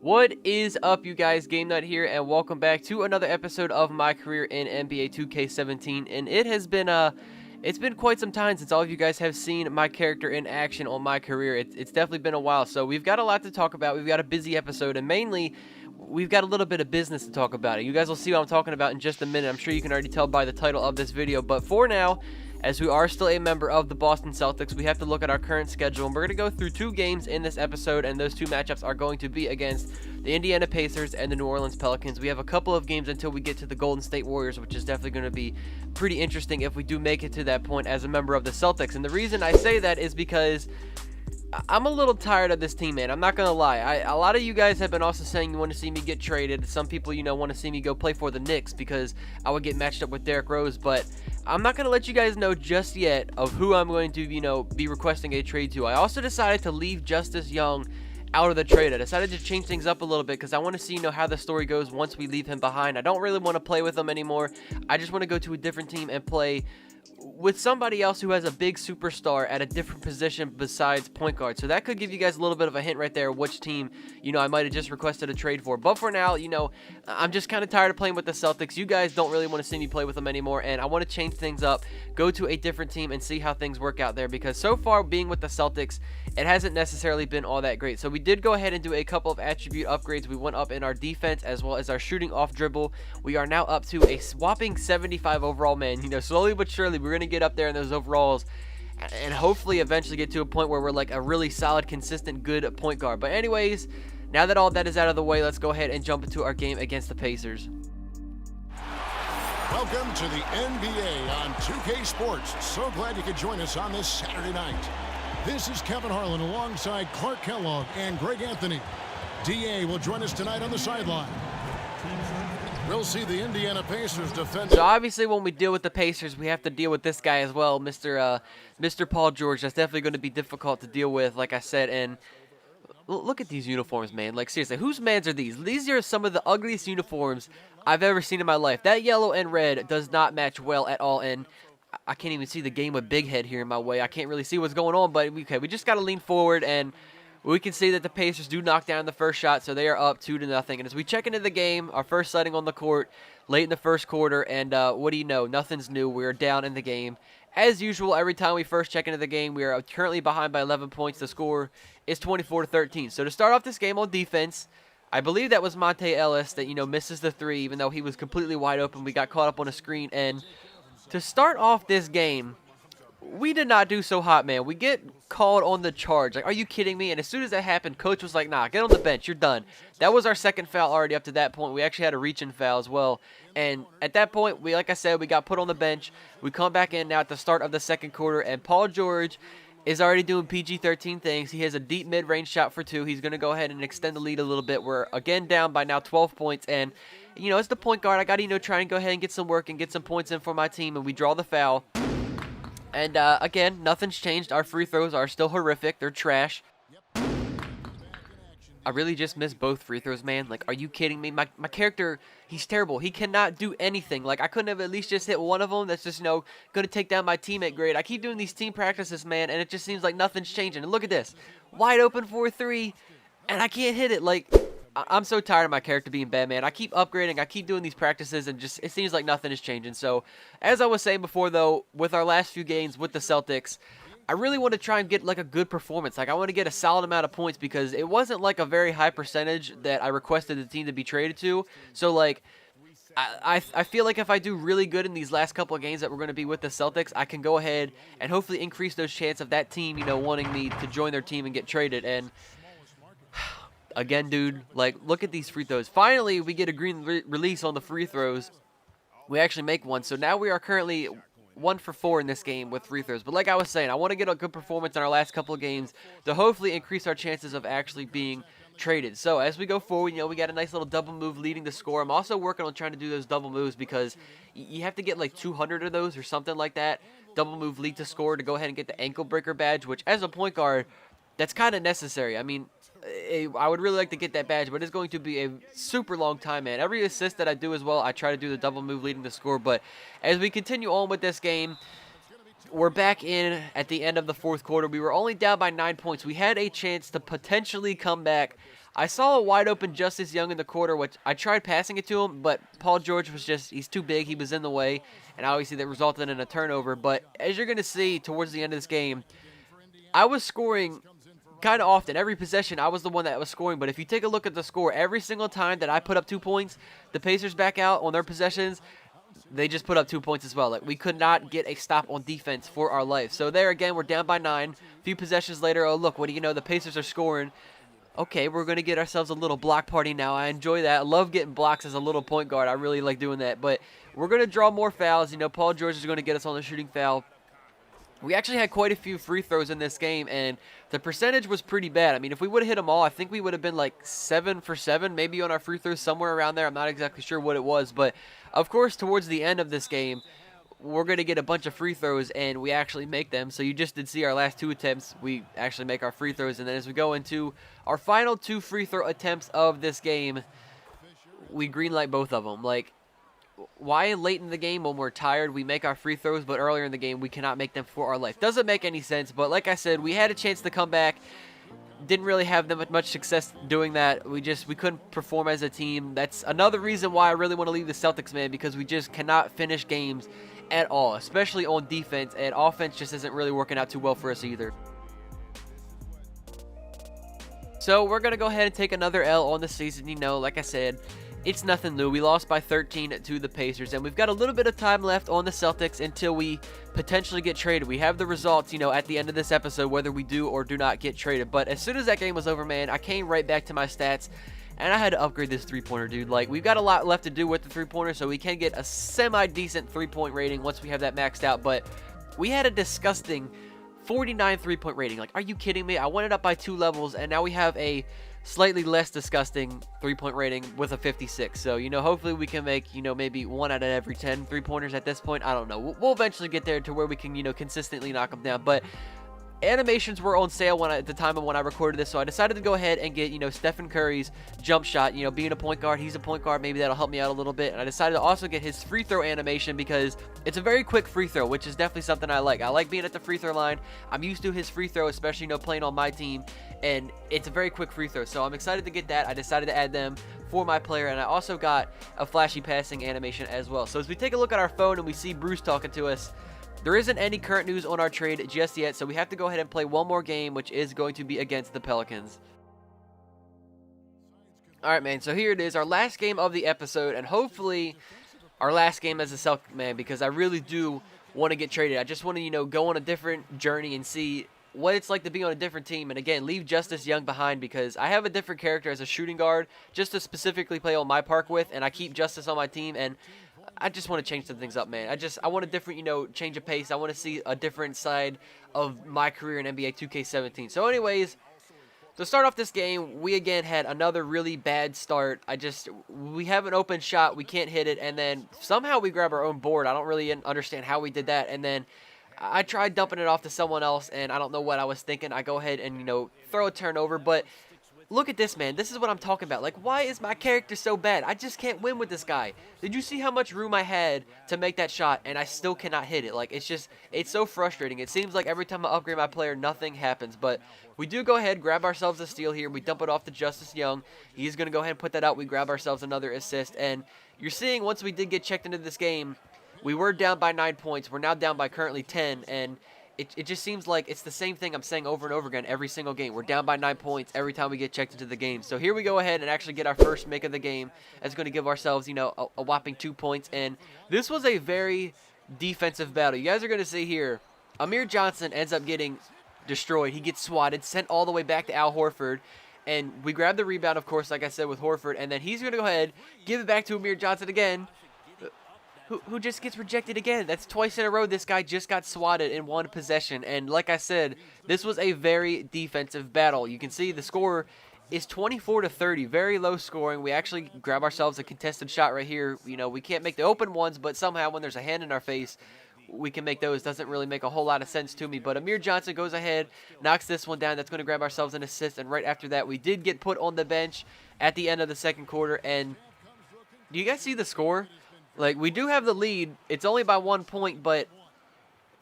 What is up, you guys? Game Nut here, and welcome back to another episode of my career in NBA 2K17. And it has been it's been quite some time since all of you guys have seen my character in action on my career. It's definitely been a while, so we've got a lot to talk about. We've got a busy episode, and mainly we've got a little bit of business to talk about. You guys will see what I'm talking about in just a minute. I'm sure you can already tell by the title of this video, but for now, as we are still a member of the Boston Celtics, we have to look at our current schedule, and we're going to go through two games in this episode, and those two matchups are going to be against the Indiana Pacers and the New Orleans Pelicans. We have a couple of games until we get to the Golden State Warriors, which is definitely going to be pretty interesting if we do make it to that point as a member of the Celtics. And the reason I say that is because I'm a little tired of this team, man. I'm not going to lie. A lot of you guys have been also saying you want to see me get traded. Some people, want to see me go play for the Knicks because I would get matched up with Derrick Rose. But I'm not going to let you guys know just yet of who I'm going to, be requesting a trade to. I also decided to leave Justice Young out of the trade. I decided to change things up a little bit because I want to see, how the story goes once we leave him behind. I don't really want to play with him anymore. I just want to go to a different team and play with somebody else who has a big superstar at a different position besides point guard. So that could give you guys a little bit of a hint right there which team, I might have just requested a trade for. But for now, I'm just kind of tired of playing with the Celtics. You guys don't really want to see me play with them anymore, and I want to change things up, go to a different team, and see how things work out there, because so far being with the Celtics, it hasn't necessarily been all that great. So we did go ahead and do a couple of attribute upgrades. We went up in our defense as well as our shooting off dribble. We are now up to a whopping 75 overall, man. Slowly but surely we're going to get up there in those overalls and hopefully eventually get to a point where we're like a really solid, consistent, good point guard. But anyways, now that all that is out of the way, let's go ahead and jump into our game against the Pacers. Welcome to the NBA on 2K Sports. So glad you could join us on this Saturday night. This is Kevin Harlan alongside Clark Kellogg and Greg Anthony. DA will join us tonight on the sideline. We'll see the Indiana Pacers defend. So obviously when we deal with the Pacers, we have to deal with this guy as well, Mr. Paul George. That's definitely going to be difficult to deal with, like I said. And look at these uniforms, man. Like, seriously, whose mans are these? These are some of the ugliest uniforms I've ever seen in my life. That yellow and red does not match well at all, and I can't even see the game with Big Head here in my way. I can't really see what's going on, but okay, we just got to lean forward, and we can see that the Pacers do knock down the first shot, so they are up 2-0. And as we check into the game, our first sighting on the court late in the first quarter, and what do you know? Nothing's new. We are down in the game. As usual, every time we first check into the game, we are currently behind by 11 points. The score is 24-13. So to start off this game on defense, I believe that was Monte Ellis that, misses the three, even though he was completely wide open. We got caught up on a screen, and to start off this game, we did not do so hot, man. We get called on the charge. Like, are you kidding me? And as soon as that happened, coach was like, nah, get on the bench. You're done. That was our second foul already up to that point. We actually had a reach-in foul as well. And at that point, like I said, we got put on the bench. We come back in now at the start of the second quarter, and Paul George is already doing PG-13 things. He has a deep mid-range shot for two. He's going to go ahead and extend the lead a little bit. We're, again, down by now 12 points. And, it's the point guard. I got to, try and go ahead and get some work and get some points in for my team. And we draw the foul. And, again, nothing's changed. Our free throws are still horrific. They're trash. I really just missed both free throws, man. Like, are you kidding me? My character, he's terrible. He cannot do anything. Like, I couldn't have at least just hit one of them. That's just, going to take down my teammate grade. I keep doing these team practices, man, and it just seems like nothing's changing. And look at this. Wide open for a three, and I can't hit it. Like, I'm so tired of my character being bad, man. I keep upgrading. I keep doing these practices, and just it seems like nothing is changing. So, as I was saying before, though, with our last few games with the Celtics, I really want to try and get, like, a good performance. Like, I want to get a solid amount of points because it wasn't, like, a very high percentage that I requested the team to be traded to. So, like, I feel like if I do really good in these last couple of games that we're going to be with the Celtics, I can go ahead and hopefully increase those chances of that team, wanting me to join their team and get traded. And again, dude, like, look at these free throws. Finally, we get a green release on the free throws. We actually make one. So now we are currently 1 for 4 in this game with free throws. But like I was saying, I want to get a good performance in our last couple of games to hopefully increase our chances of actually being traded. So as we go forward, we got a nice little double move leading the score. I'm also working on trying to do those double moves because you have to get like 200 of those or something like that. Double move lead to score to go ahead and get the ankle breaker badge, which as a point guard, that's kind of necessary. I mean, I would really like to get that badge, but it's going to be a super long time, man. Every assist that I do as well, I try to do the double move leading the score. But as we continue on with this game, we're back in at the end of the fourth quarter. We were only down by 9 points. We had a chance to potentially come back. I saw a wide open Justice Young in the quarter, which I tried passing it to him, but Paul George was he's too big. He was in the way, and obviously that resulted in a turnover. But as you're going to see towards the end of this game, I was scoring kind of often. Every possession, I was the one that was scoring. But if you take a look at the score, every single time that I put up 2 points, the Pacers back out on their possessions, they just put up 2 points as well. Like, we could not get a stop on defense for our life. So there again, we're down by 9. A few possessions later, oh look, what do you know? The Pacers are scoring. Okay, we're going to get ourselves a little block party now. I enjoy that. I love getting blocks as a little point guard. I really like doing that. But we're going to draw more fouls. You know, Paul George is going to get us on the shooting foul. We actually had quite a few free throws in this game, and the percentage was pretty bad. I mean, if we would have hit them all, I think we would have been like 7 for 7, maybe on our free throws, somewhere around there. I'm not exactly sure what it was. But, of course, towards the end of this game, we're going to get a bunch of free throws, and we actually make them. So you just did see our last 2 attempts. We actually make our free throws, and then as we go into our final 2 free throw attempts of this game, we greenlight both of them. Like, why late in the game when we're tired we make our free throws, but earlier in the game we cannot make them for our life? Doesn't make any sense, but like I said, we had a chance to come back. Didn't really have that much success doing that. We couldn't perform as a team. That's another reason why I really want to leave the Celtics, man, because we just cannot finish games at all, especially on defense, and offense just isn't really working out too well for us either. So we're going to go ahead and take another L on the season. You know, like I said, it's nothing new. We lost by 13 to the Pacers, and we've got a little bit of time left on the Celtics until we potentially get traded. We have the results, you know, at the end of this episode, whether we do or do not get traded. But as soon as that game was over, man, I came right back to my stats, and I had to upgrade this three-pointer, dude. Like, we've got a lot left to do with the three-pointer, so we can get a semi-decent three-point rating once we have that maxed out. But we had a disgusting 49 three-point rating. Like, are you kidding me? I went it up by 2 levels, and now we have a slightly less disgusting three-point rating with a 56. So, you know, hopefully we can make, you know, maybe 1 out of every 10 three-pointers at this point. I don't know. We'll eventually get there to where we can, you know, consistently knock them down. But animations were on sale at the time of when I recorded this, so I decided to go ahead and get, you know, Stephen Curry's jump shot. You know, being a point guard, he's a point guard, maybe that'll help me out a little bit. And I decided to also get his free throw animation because it's a very quick free throw, which is definitely something I like. I like being at the free throw line. I'm used to his free throw, especially, you know, playing on my team, and it's a very quick free throw, so I'm excited to get that. I decided to add them for my player, and I also got a flashy passing animation as well. So as we take a look at our phone and we see Bruce talking to us, there isn't any current news on our trade just yet, so we have to go ahead and play one more game, which is going to be against the Pelicans. Alright, man, so here it is, our last game of the episode, and hopefully our last game as a Celtic, man, because I really do want to get traded. I just want to, you know, go on a different journey and see what it's like to be on a different team, and again, leave Justice Young behind because I have a different character as a shooting guard just to specifically play on my park with, and I keep Justice on my team, and I just want to change some things up, man. I want a different, you know, change of pace. I want to see a different side of my career in NBA 2K17. So anyways, to start off this game, we again had another really bad start. We have an open shot, we can't hit it, and then somehow we grab our own board. I don't really understand how we did that, and then I tried dumping it off to someone else, and I don't know what I was thinking. I go ahead and, you know, throw a turnover, but look at this, man. This is what I'm talking about. Like, why is my character so bad? I just can't win with this guy. Did you see how much room I had to make that shot, and I still cannot hit it? Like, it's so frustrating. It seems like every time I upgrade my player, nothing happens. But we do go ahead, grab ourselves a steal here. We dump it off to Justice Young. He's going to go ahead and put that out. We grab ourselves another assist. And you're seeing once we did get checked into this game, we were down by 9 points. We're now down by currently 10, and it just seems like it's the same thing I'm saying over and over again every single game. We're down by 9 points every time we get checked into the game. So here we go ahead and actually get our first make of the game. That's going to give ourselves, you know, a whopping 2 points. And this was a very defensive battle. You guys are going to see here, Amir Johnson ends up getting destroyed. He gets swatted, sent all the way back to Al Horford. And we grab the rebound, of course, like I said, with Horford. And then he's going to go ahead, give it back to Amir Johnson again, who just gets rejected again. That's twice in a row this guy just got swatted in one possession. And like I said, this was a very defensive battle. You can see the score is 24-30, very low scoring. We actually grab ourselves a contested shot right here. You know, we can't make the open ones, but somehow when there's a hand in our face, we can make those. Doesn't really make a whole lot of sense to me. But Amir Johnson goes ahead, knocks this one down. That's going to grab ourselves an assist. And right after that, we did get put on the bench at the end of the second quarter. And do you guys see the score? Like, we do have the lead. It's only by 1 point, but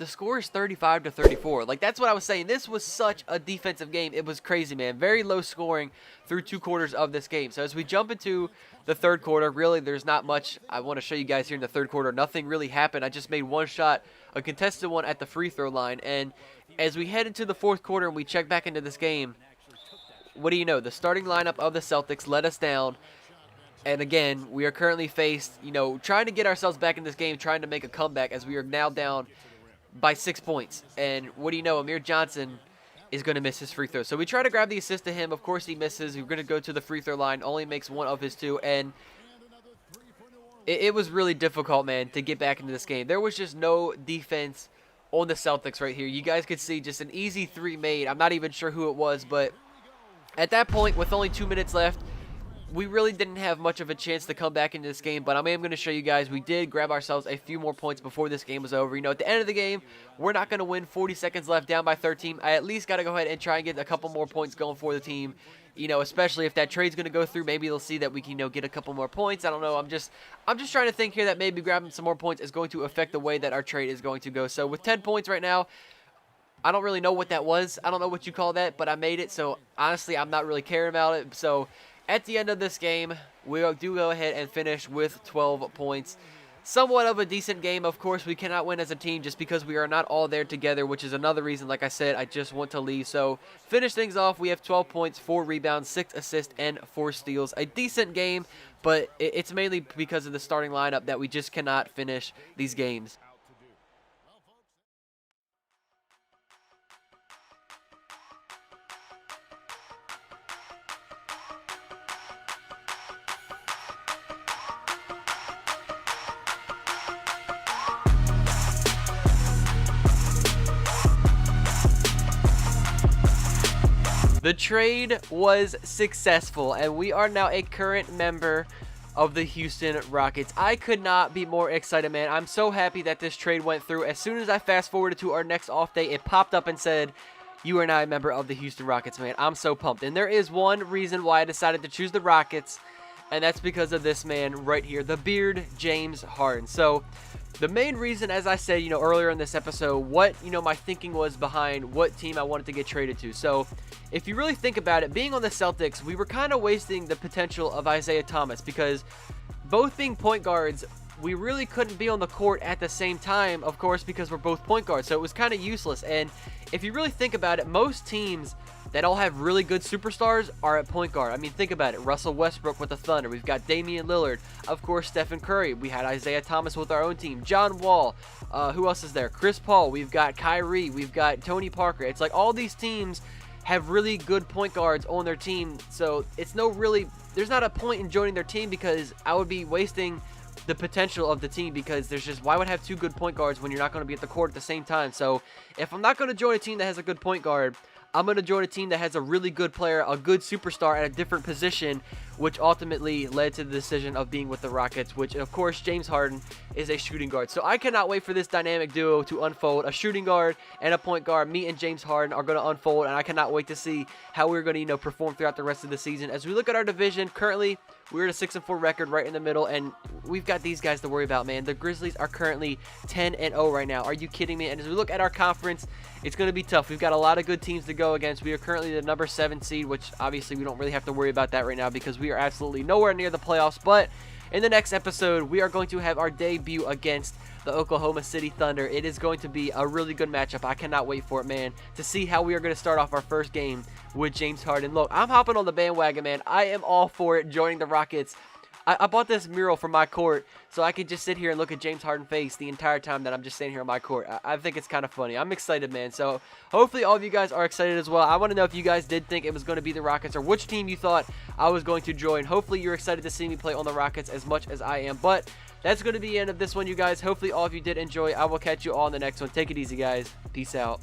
the score is 35-34. Like, that's what I was saying. This was such a defensive game. It was crazy, man. Very low scoring through 2 quarters of this game. So as we jump into the third quarter, really, there's not much I want to show you guys here in the third quarter. Nothing really happened. I just made one shot, a contested one at the free throw line. And as we head into the fourth quarter and we check back into this game, what do you know? The starting lineup of the Celtics let us down. And again, we are currently faced, trying to get ourselves back in this game, trying to make a comeback as we are now down by 6 points. And what do you know? Amir Johnson is going to miss his free throw. So we try to grab the assist to him. Of course, he misses. We're going to go to the free throw line. Only makes one of his 2. And it was really difficult, man, to get back into this game. There was just no defense on the Celtics right here. You guys could see just an easy 3 made. I'm not even sure who it was, but at that point, with only 2 minutes left, we really didn't have much of a chance to come back into this game, but I am going to show you guys we did grab ourselves a few more points before this game was over. At the end of the game, we're not going to win. 40 seconds left, down by 13. I at least got to go ahead and try and get a couple more points going for the team. Especially if that trade's going to go through, maybe they'll see that we can, get a couple more points. I don't know. I'm just trying to think here that maybe grabbing some more points is going to affect the way that our trade is going to go. So with 10 points right now, I don't really know what that was. I don't know what you call that, but I made it. So honestly, I'm not really caring about it. So at the end of this game, we do go ahead and finish with 12 points. Somewhat of a decent game. Of course, we cannot win as a team just because we are not all there together, which is another reason, like I said, I just want to leave. So, finish things off. We have 12 points, 4 rebounds, 6 assists, and 4 steals. A decent game, but it's mainly because of the starting lineup that we just cannot finish these games. The trade was successful, and we are now a current member of the Houston Rockets. I could not be more excited, man. I'm so happy that this trade went through. As soon as I fast forwarded to our next off day, it popped up and said, you are now a member of the Houston Rockets, man. I'm so pumped. And there is one reason why I decided to choose the Rockets, and that's because of this man right here, the beard, James Harden. So the main reason, as I said, earlier in this episode, what, my thinking was behind what team I wanted to get traded to. So if you really think about it, being on the Celtics, we were kind of wasting the potential of Isaiah Thomas because both being point guards, we really couldn't be on the court at the same time, of course, because we're both point guards. So it was kind of useless. And if you really think about it, most teams that all have really good superstars are at point guard. I mean, think about it. Russell Westbrook with the Thunder. We've got Damian Lillard. Of course, Stephen Curry. We had Isaiah Thomas with our own team. John Wall. Who else is there? Chris Paul. We've got Kyrie. We've got Tony Parker. It's like all these teams have really good point guards on their team. So there's not a point in joining their team because I would be wasting the potential of the team because why would I have 2 good point guards when you're not going to be at the court at the same time? So if I'm not going to join a team that has a good point guard, I'm going to join a team that has a really good player, a good superstar at a different position, which ultimately led to the decision of being with the Rockets, which, of course, James Harden is a shooting guard. So I cannot wait for this dynamic duo to unfold. A shooting guard and a point guard, me and James Harden, are going to unfold, and I cannot wait to see how we're going to, perform throughout the rest of the season. As we look at our division, currently, we're at a 6-4 record right in the middle, and we've got these guys to worry about, man. The Grizzlies are currently 10-0 right now. Are you kidding me? And as we look at our conference, it's going to be tough. We've got a lot of good teams to go against. We are currently the number 7 seed, which obviously we don't really have to worry about that right now because we are absolutely nowhere near the playoffs. But in the next episode, we are going to have our debut against the Oklahoma City Thunder. It is going to be a really good matchup. I cannot wait for it, man, to see how we are going to start off our first game with James Harden. Look, I'm hopping on the bandwagon, man. I am all for it, joining the Rockets. I bought this mural for my court so I could just sit here and look at James Harden's face the entire time that I'm just sitting here on my court. I think it's kind of funny. I'm excited, man. So hopefully all of you guys are excited as well. I want to know if you guys did think it was going to be the Rockets or which team you thought I was going to join. Hopefully you're excited to see me play on the Rockets as much as I am. But that's going to be the end of this one, you guys. Hopefully all of you did enjoy. I will catch you all in the next one. Take it easy, guys. Peace out.